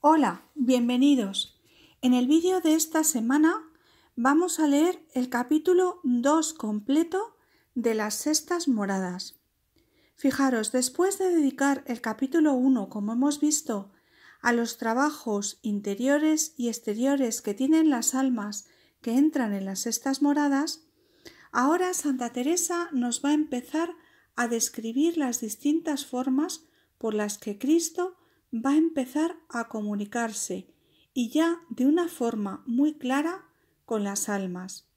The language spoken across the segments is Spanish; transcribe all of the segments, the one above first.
Hola, bienvenidos. En el vídeo de esta semana vamos a leer el capítulo 2 completo de las cestas moradas. Fijaros, después de dedicar el capítulo 1, como hemos visto, a los trabajos interiores y exteriores que tienen las almas que entran en las cestas moradas, ahora Santa Teresa nos va a empezar a describir las distintas formas por las que Cristo va a empezar a comunicarse y ya de una forma muy clara con las almas.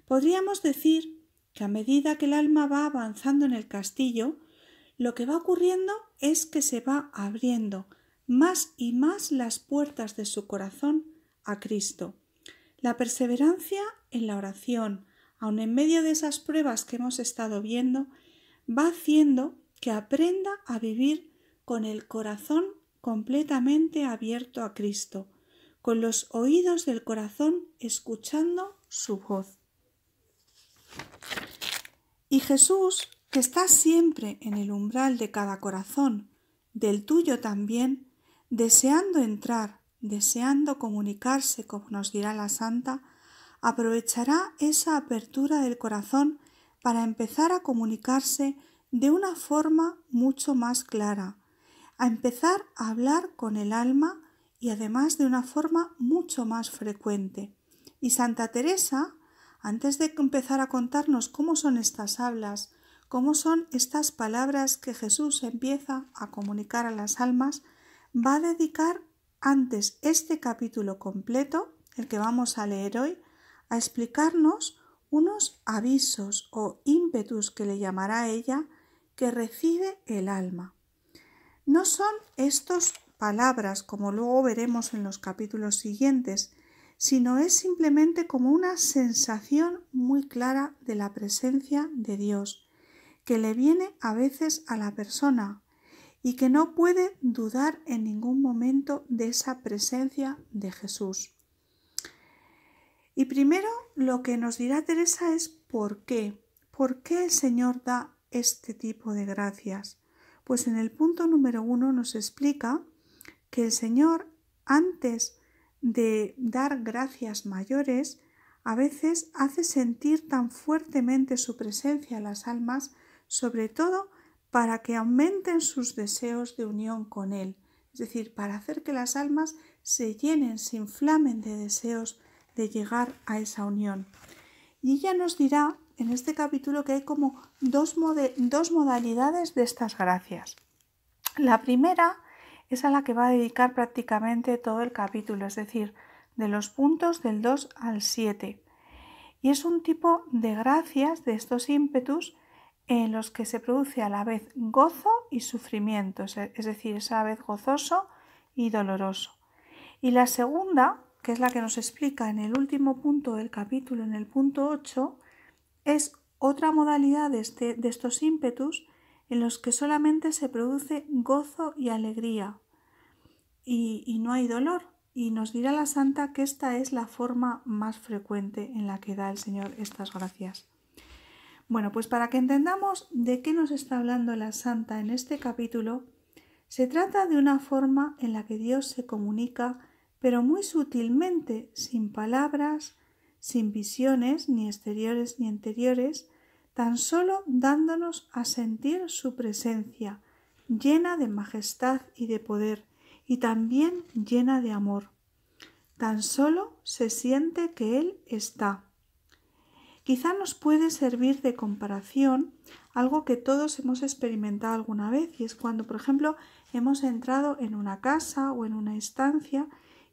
Podríamos decir que a medida que el alma va avanzando en el castillo, lo que va ocurriendo es que se va abriendo más y más las puertas de su corazón a Cristo. La perseverancia en la oración, aun en medio de esas pruebas que hemos estado viendo, va haciendo que aprenda a vivir con el corazón completamente abierto a Cristo, con los oídos del corazón escuchando su voz. Y Jesús, que está siempre en el umbral de cada corazón, del tuyo también, deseando entrar, deseando comunicarse, como nos dirá la Santa, aprovechará esa apertura del corazón para empezar a comunicarse de una forma mucho más clara, a empezar a hablar con el alma y además de una forma mucho más frecuente. Y Santa Teresa, antes de empezar a contarnos cómo son estas hablas, cómo son estas palabras que Jesús empieza a comunicar a las almas, va a dedicar antes este capítulo completo, el que vamos a leer hoy, a explicarnos unos avisos o ímpetus que le llamará ella que recibe el alma. No son estas palabras, como luego veremos en los capítulos siguientes, sino es simplemente como una sensación muy clara de la presencia de Dios, que le viene a veces a la persona y que no puede dudar en ningún momento de esa presencia de Jesús. Y primero lo que nos dirá Teresa es ¿por qué? ¿Por qué el Señor da este tipo de gracias? Pues en el punto número 1 nos explica que el Señor, antes de dar gracias mayores, a veces hace sentir tan fuertemente su presencia a las almas, sobre todo para que aumenten sus deseos de unión con Él, es decir, para hacer que las almas se llenen, se inflamen de deseos de llegar a esa unión. Y ella nos dirá en este capítulo que hay como dos modalidades de estas gracias. La primera es a la que va a dedicar prácticamente todo el capítulo, es decir, de los puntos del 2 al 7. Y es un tipo de gracias de estos ímpetus en los que se produce a la vez gozo y sufrimiento, es decir, es a la vez gozoso y doloroso. Y la segunda, que es la que nos explica en el último punto del capítulo, en el punto 8, es otra modalidad de estos ímpetus en los que solamente se produce gozo y alegría y no hay dolor. Y nos dirá la Santa que esta es la forma más frecuente en la que da el Señor estas gracias. Bueno, pues para que entendamos de qué nos está hablando la Santa en este capítulo, se trata de una forma en la que Dios se comunica, pero muy sutilmente, sin palabras, sin visiones, ni exteriores ni interiores, tan solo dándonos a sentir su presencia, llena de majestad y de poder, y también llena de amor. Tan solo se siente que Él está. Quizá nos puede servir de comparación algo que todos hemos experimentado alguna vez, y es cuando, por ejemplo, hemos entrado en una casa o en una estancia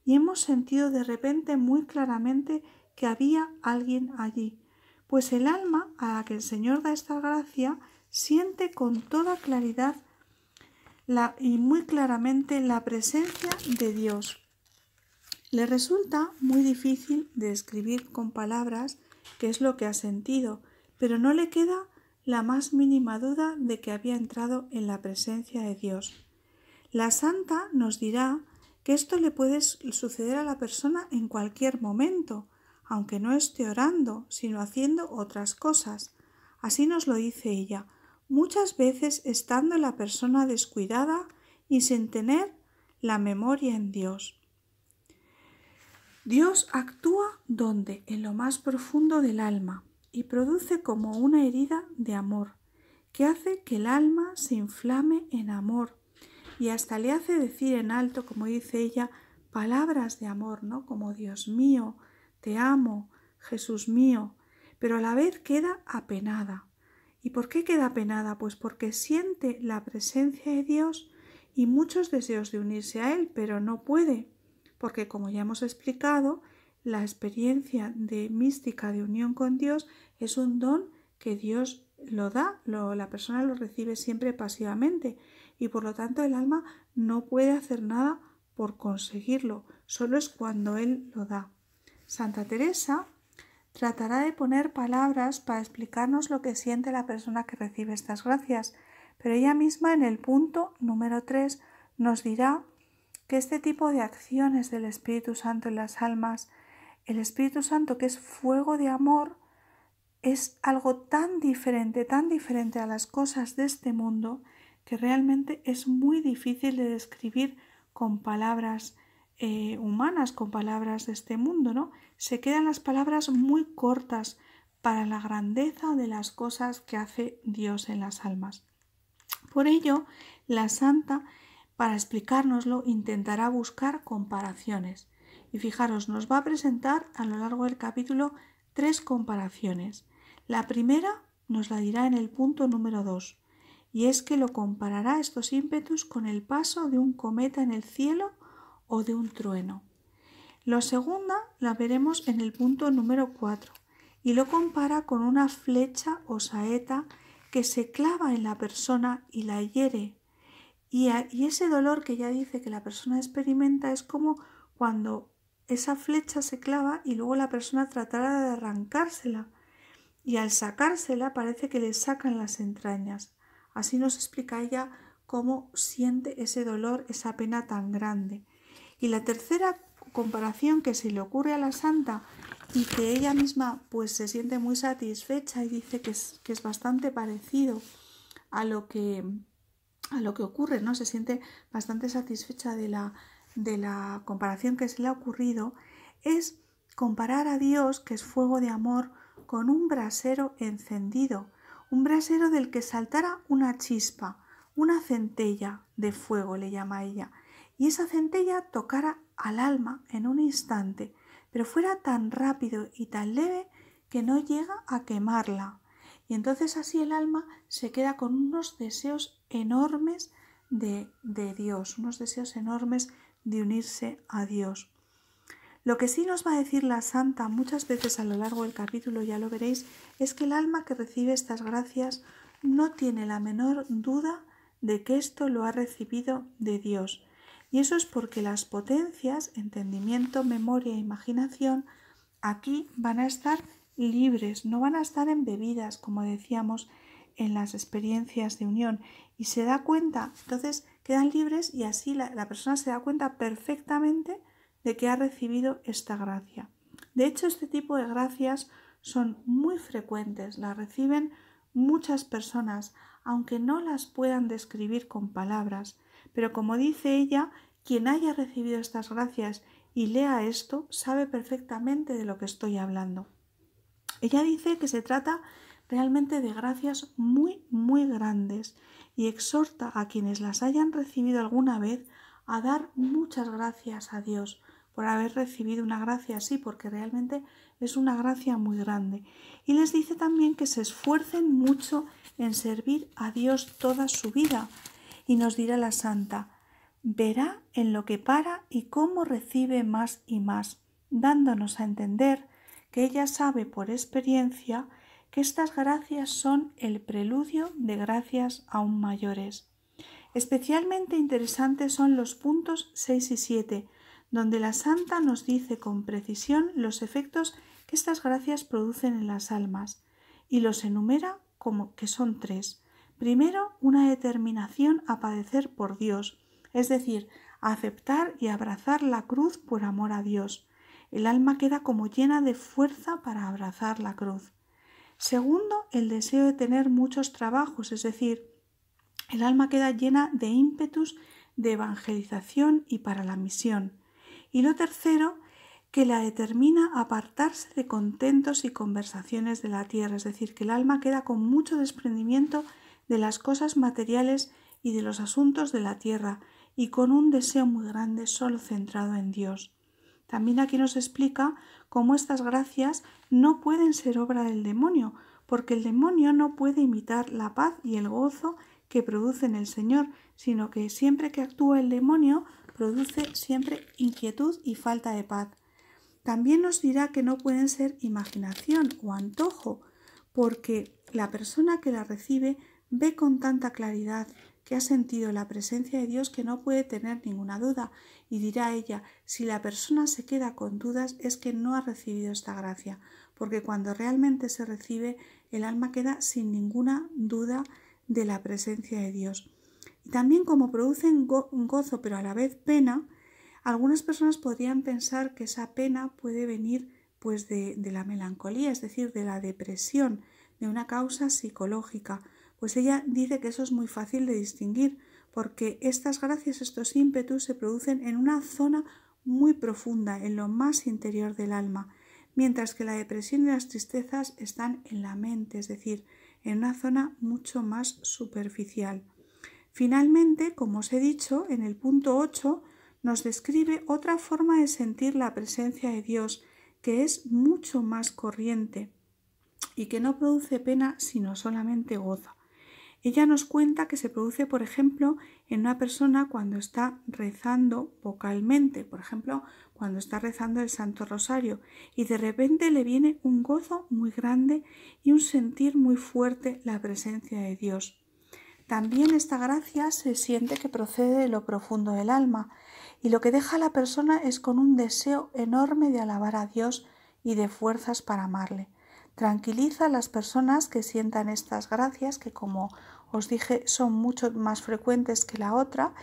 y hemos sentido de repente muy claramente que había alguien allí. Pues el alma a la que el Señor da esta gracia siente con toda claridad y muy claramente la presencia de Dios. Le resulta muy difícil de describir con palabras qué es lo que ha sentido, pero no le queda la más mínima duda de que había entrado en la presencia de Dios. La Santa nos dirá que esto le puede suceder a la persona en cualquier momento, aunque no esté orando, sino haciendo otras cosas. Así nos lo dice ella, muchas veces estando la persona descuidada y sin tener la memoria en Dios. Dios actúa donde, en lo más profundo del alma, y produce como una herida de amor, que hace que el alma se inflame en amor y hasta le hace decir en alto, como dice ella, palabras de amor, ¿no? Como Dios mío, te amo, Jesús mío, pero a la vez queda apenada. ¿Y por qué queda apenada? Pues porque siente la presencia de Dios y muchos deseos de unirse a Él, pero no puede, porque como ya hemos explicado, la experiencia de mística de unión con Dios es un don que Dios lo da, la persona lo recibe siempre pasivamente y por lo tanto el alma no puede hacer nada por conseguirlo, solo es cuando Él lo da. Santa Teresa tratará de poner palabras para explicarnos lo que siente la persona que recibe estas gracias, pero ella misma en el punto número 3 nos dirá que este tipo de acciones del Espíritu Santo en las almas, el Espíritu Santo que es fuego de amor, es algo tan diferente a las cosas de este mundo que realmente es muy difícil de describir con palabras humanas, con palabras de este mundo, ¿no? Se quedan las palabras muy cortas para la grandeza de las cosas que hace Dios en las almas. Por ello, la santa, para explicárnoslo, intentará buscar comparaciones. Y fijaros, nos va a presentar a lo largo del capítulo 3 comparaciones. La primera nos la dirá en el punto número 2, y es que lo comparará estos ímpetus con el paso de un cometa en el cielo o de un trueno. La segunda la veremos en el punto número 4, y lo compara con una flecha o saeta que se clava en la persona y la hiere. Y ese dolor que ya dice que la persona experimenta es como cuando esa flecha se clava y luego la persona tratará de arrancársela. Y al sacársela parece que le sacan las entrañas. Así nos explica ella cómo siente ese dolor, esa pena tan grande. Y la tercera comparación que se le ocurre a la santa y que ella misma pues se siente muy satisfecha y dice que es bastante parecido a lo que ocurre, ¿no? Se siente bastante satisfecha de la comparación que se le ha ocurrido, es comparar a Dios, que es fuego de amor, con un brasero encendido, un brasero del que saltara una chispa, una centella de fuego, le llama ella, y esa centella tocara al alma en un instante, pero fuera tan rápido y tan leve que no llega a quemarla. Y entonces así el alma se queda con unos deseos enormes de Dios, unos deseos enormes de unirse a Dios. Lo que sí nos va a decir la santa muchas veces a lo largo del capítulo, ya lo veréis, es que el alma que recibe estas gracias no tiene la menor duda de que esto lo ha recibido de Dios. Y eso es porque las potencias, entendimiento, memoria e imaginación, aquí van a estar libres, no van a estar embebidas, como decíamos en las experiencias de unión, y se da cuenta, entonces quedan libres y así la persona se da cuenta perfectamente de que ha recibido esta gracia. De hecho, este tipo de gracias son muy frecuentes, las reciben muchas personas, aunque no las puedan describir con palabras, pero como dice ella, quien haya recibido estas gracias y lea esto, sabe perfectamente de lo que estoy hablando. Ella dice que se trata realmente de gracias muy, muy grandes y exhorta a quienes las hayan recibido alguna vez a dar muchas gracias a Dios por haber recibido una gracia así, porque realmente es una gracia muy grande. Y les dice también que se esfuercen mucho en servir a Dios toda su vida. Y nos dirá la santa, verá en lo que para y cómo recibe más y más, dándonos a entender que ella sabe por experiencia que estas gracias son el preludio de gracias aún mayores. Especialmente interesantes son los puntos 6 y 7, donde la santa nos dice con precisión los efectos que estas gracias producen en las almas, y los enumera como que son 3. Primero, una determinación a padecer por Dios, es decir, a aceptar y abrazar la cruz por amor a Dios. El alma queda como llena de fuerza para abrazar la cruz. Segundo, el deseo de tener muchos trabajos, es decir, el alma queda llena de ímpetus de evangelización y para la misión. Y lo tercero, que la determina a apartarse de contentos y conversaciones de la tierra, es decir, que el alma queda con mucho desprendimiento de las cosas materiales y de los asuntos de la tierra y con un deseo muy grande solo centrado en Dios. También aquí nos explica cómo estas gracias no pueden ser obra del demonio, porque el demonio no puede imitar la paz y el gozo que produce en el Señor, sino que siempre que actúa el demonio produce siempre inquietud y falta de paz. También nos dirá que no pueden ser imaginación o antojo, porque la persona que la recibe ve con tanta claridad que ha sentido la presencia de Dios que no puede tener ninguna duda, y dirá ella, si la persona se queda con dudas es que no ha recibido esta gracia, porque cuando realmente se recibe, el alma queda sin ninguna duda de la presencia de Dios. Y también como producen gozo pero a la vez pena, algunas personas podrían pensar que esa pena puede venir pues de la melancolía, es decir, de la depresión, de una causa psicológica. Pues ella dice que eso es muy fácil de distinguir, porque estas gracias, estos ímpetus se producen en una zona muy profunda, en lo más interior del alma, mientras que la depresión y las tristezas están en la mente, es decir, en una zona mucho más superficial. Finalmente, como os he dicho, en el punto 8 nos describe otra forma de sentir la presencia de Dios, que es mucho más corriente y que no produce pena sino solamente gozo. Ella nos cuenta que se produce, por ejemplo, en una persona cuando está rezando vocalmente, por ejemplo, cuando está rezando el Santo Rosario, y de repente le viene un gozo muy grande y un sentir muy fuerte la presencia de Dios. También esta gracia se siente que procede de lo profundo del alma, y lo que deja a la persona es con un deseo enorme de alabar a Dios y de fuerzas para amarle. Tranquiliza a las personas que sientan estas gracias, que como os dije son mucho más frecuentes que la otra,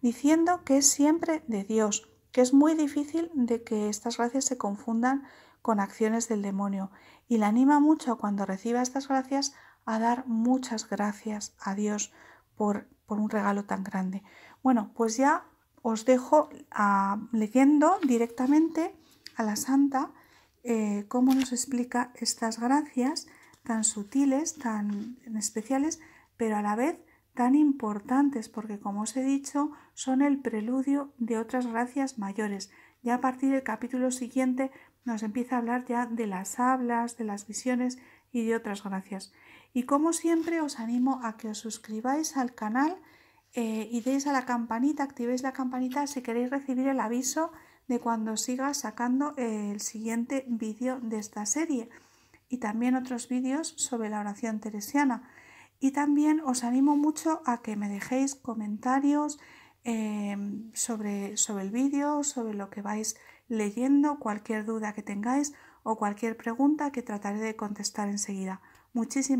diciendo que es siempre de Dios, que es muy difícil de que estas gracias se confundan con acciones del demonio, y la anima mucho cuando reciba estas gracias a dar muchas gracias a Dios por un regalo tan grande. Bueno, pues ya os dejo leyendo directamente a la Santa cómo nos explica estas gracias tan sutiles, tan especiales, pero a la vez tan importantes, porque como os he dicho, son el preludio de otras gracias mayores. Ya a partir del capítulo siguiente nos empieza a hablar ya de las hablas, de las visiones y de otras gracias. Y como siempre os animo a que os suscribáis al canal y deis a la campanita, activéis la campanita si queréis recibir el aviso de cuando siga sacando el siguiente vídeo de esta serie y también otros vídeos sobre la oración teresiana. Y también os animo mucho a que me dejéis comentarios sobre el vídeo, sobre lo que vais leyendo, cualquier duda que tengáis o cualquier pregunta que trataré de contestar enseguida. Muchísimas